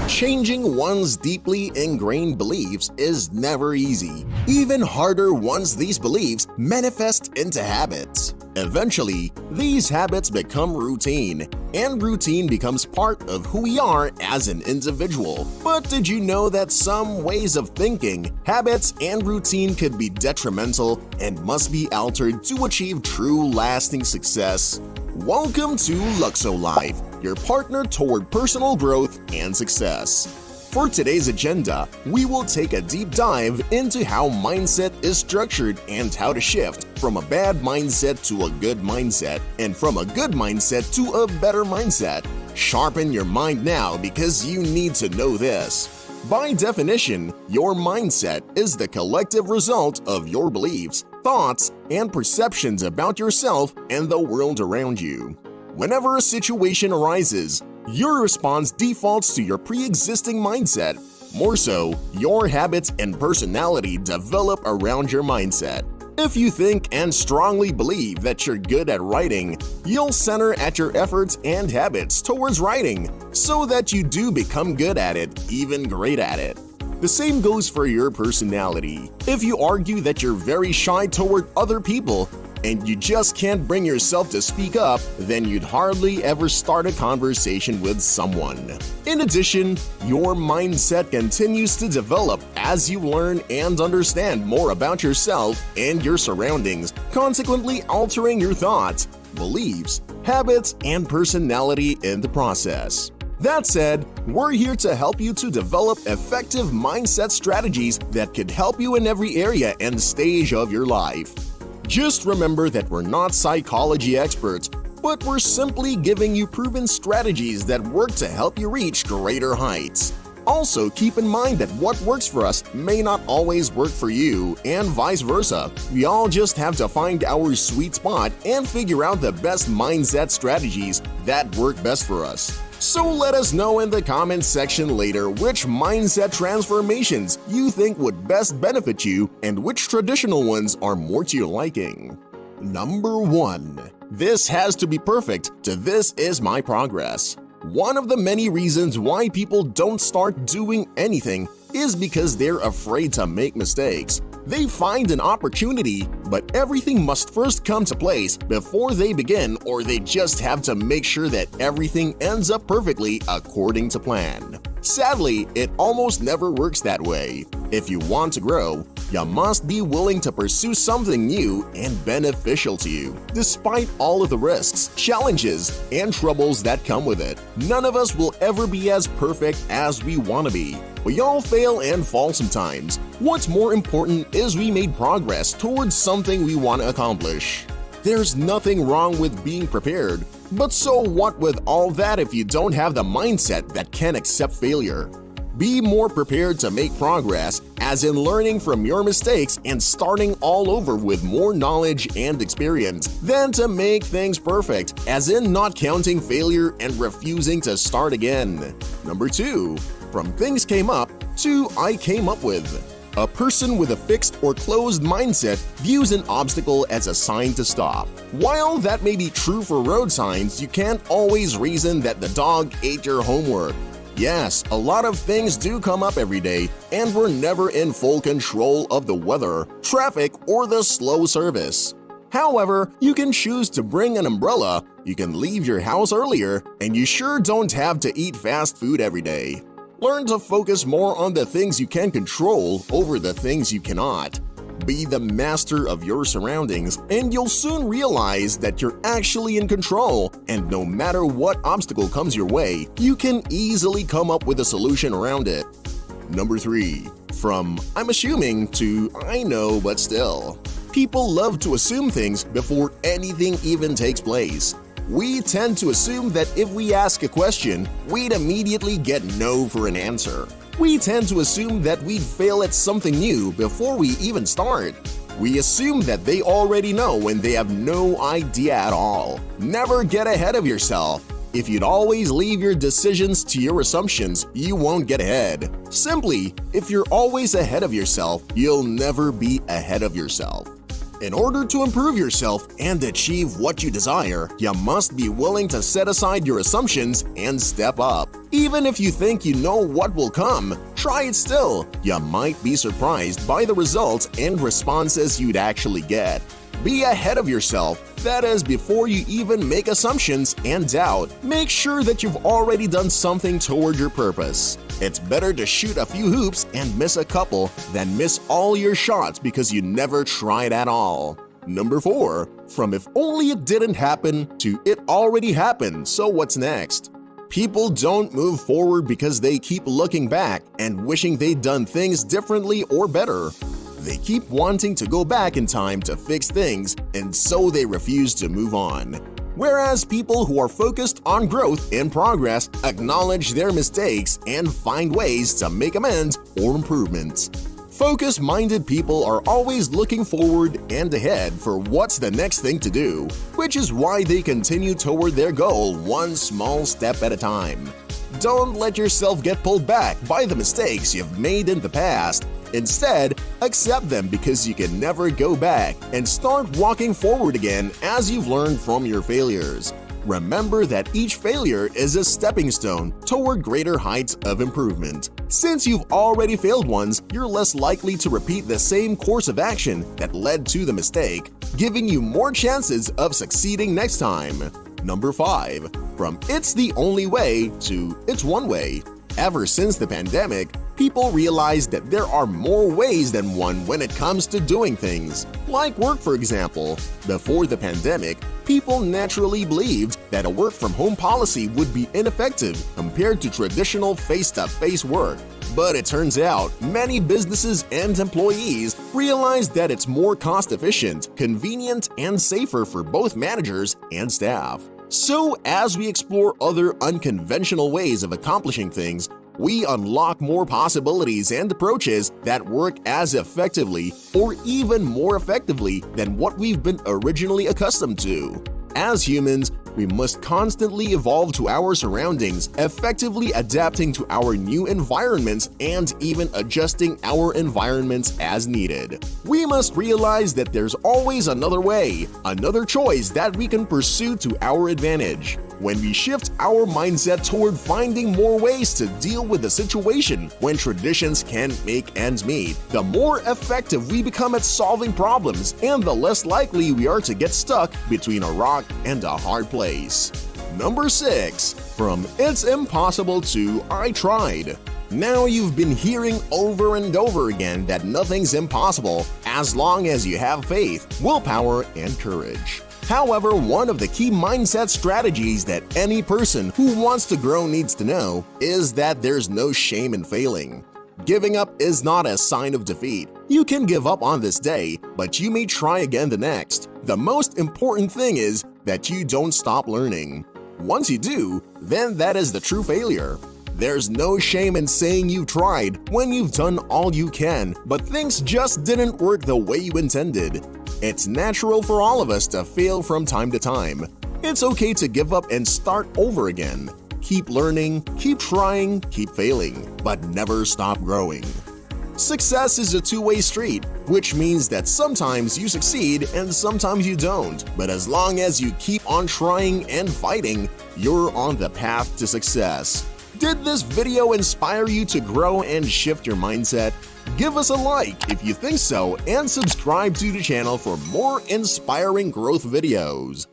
Changing one's deeply ingrained beliefs is never easy, even harder once these beliefs manifest into habits. Eventually, these habits become routine, and routine becomes part of who we are as an individual. But did you know that some ways of thinking, habits, and routine could be detrimental and must be altered to achieve true lasting success? Welcome to Luxo-Life, your partner toward personal growth and success. For today's agenda, we will take a deep dive into how mindset is structured and how to shift from a bad mindset to a good mindset, and from a good mindset to a better mindset. Sharpen your mind now because you need to know this. By definition, your mindset is the collective result of your beliefs, thoughts, and perceptions about yourself and the world around you. Whenever a situation arises, your response defaults to your pre-existing mindset. More so, your habits and personality develop around your mindset. If you think and strongly believe that you're good at writing, you'll center at your efforts and habits towards writing so that you do become good at it, even great at it. The same goes for your personality. If you argue that you're very shy toward other people, and you just can't bring yourself to speak up, then you'd hardly ever start a conversation with someone. In addition, your mindset continues to develop as you learn and understand more about yourself and your surroundings, consequently altering your thoughts, beliefs, habits, and personality in the process. That said, we're here to help you to develop effective mindset strategies that could help you in every area and stage of your life. Just remember that we're not psychology experts, but we're simply giving you proven strategies that work to help you reach greater heights. Also, keep in mind that what works for us may not always work for you, and vice versa. We all just have to find our sweet spot and figure out the best mindset strategies that work best for us. So let us know in the comments section later which mindset transformations you think would best benefit you and which traditional ones are more to your liking. Number 1. This has to be perfect to this is my progress. One of the many reasons why people don't start doing anything is because they're afraid to make mistakes. They find an opportunity, but everything must first come to place before they begin, or they just have to make sure that everything ends up perfectly according to plan. Sadly, it almost never works that way. If you want to grow, you must be willing to pursue something new and beneficial to you, despite all of the risks, challenges, and troubles that come with it. None of us will ever be as perfect as we want to be. We all fail and fall sometimes. What's more important is we made progress towards something we want to accomplish. There's nothing wrong with being prepared, but so what with all that if you don't have the mindset that can accept failure? Be more prepared to make progress, as in learning from your mistakes and starting all over with more knowledge and experience, than to make things perfect, as in not counting failure and refusing to start again. Number 2. From things came up to I came up with. A person with a fixed or closed mindset views an obstacle as a sign to stop. While that may be true for road signs, you can't always reason that the dog ate your homework. Yes, a lot of things do come up every day, and we're never in full control of the weather, traffic, or the slow service. However, you can choose to bring an umbrella, you can leave your house earlier, and you sure don't have to eat fast food every day. Learn to focus more on the things you can control over the things you cannot. Be the master of your surroundings, and you'll soon realize that you're actually in control, and no matter what obstacle comes your way, you can easily come up with a solution around it. Number 3. From I'm assuming to I know but still. People love to assume things before anything even takes place. We tend to assume that if we ask a question, we'd immediately get no for an answer. We tend to assume that we'd fail at something new before we even start. We assume that they already know when they have no idea at all. Never get ahead of yourself. If you'd always leave your decisions to your assumptions, you won't get ahead. Simply, if you're always ahead of yourself, you'll never be ahead of yourself. In order to improve yourself and achieve what you desire, you must be willing to set aside your assumptions and step up. Even if you think you know what will come, try it still. You might be surprised by the results and responses you'd actually get. Be ahead of yourself, that is, before you even make assumptions and doubt. Make sure that you've already done something toward your purpose. It's better to shoot a few hoops and miss a couple than miss all your shots because you never tried at all. Number 4. From if only it didn't happen to it already happened, so what's next? People don't move forward because they keep looking back and wishing they'd done things differently or better. They keep wanting to go back in time to fix things, and so they refuse to move on. Whereas people who are focused on growth and progress acknowledge their mistakes and find ways to make amends or improvements. Focus-minded people are always looking forward and ahead for what's the next thing to do, which is why they continue toward their goal one small step at a time. Don't let yourself get pulled back by the mistakes you've made in the past. Instead, accept them because you can never go back and start walking forward again as you've learned from your failures. Remember that each failure is a stepping stone toward greater heights of improvement. Since you've already failed once, you're less likely to repeat the same course of action that led to the mistake, giving you more chances of succeeding next time. Number 5. From it's the only way to it's one way. Ever since the pandemic, people realized that there are more ways than one when it comes to doing things, like work for example. Before the pandemic, people naturally believed that a work-from-home policy would be ineffective compared to traditional face-to-face work. But it turns out many businesses and employees realized that it's more cost-efficient, convenient, and safer for both managers and staff. So, as we explore other unconventional ways of accomplishing things, we unlock more possibilities and approaches that work as effectively or even more effectively than what we've been originally accustomed to. As humans, we must constantly evolve to our surroundings, effectively adapting to our new environments and even adjusting our environments as needed. We must realize that there's always another way, another choice that we can pursue to our advantage. When we shift our mindset toward finding more ways to deal with the situation when traditions can't make ends meet, the more effective we become at solving problems and the less likely we are to get stuck between a rock and a hard place. Number 6. From it's impossible to I tried. Now you've been hearing over and over again that nothing's impossible as long as you have faith, willpower, and courage. However, one of the key mindset strategies that any person who wants to grow needs to know is that there's no shame in failing. Giving up is not a sign of defeat. You can give up on this day, but you may try again the next. The most important thing is that you don't stop learning. Once you do, then that is the true failure. There's no shame in saying you've tried when you've done all you can, but things just didn't work the way you intended. It's natural for all of us to fail from time to time. It's okay to give up and start over again. Keep learning, keep trying, keep failing, but never stop growing. Success is a two-way street, which means that sometimes you succeed and sometimes you don't. But as long as you keep on trying and fighting, you're on the path to success. Did this video inspire you to grow and shift your mindset? Give us a like if you think so and subscribe to the channel for more inspiring growth videos.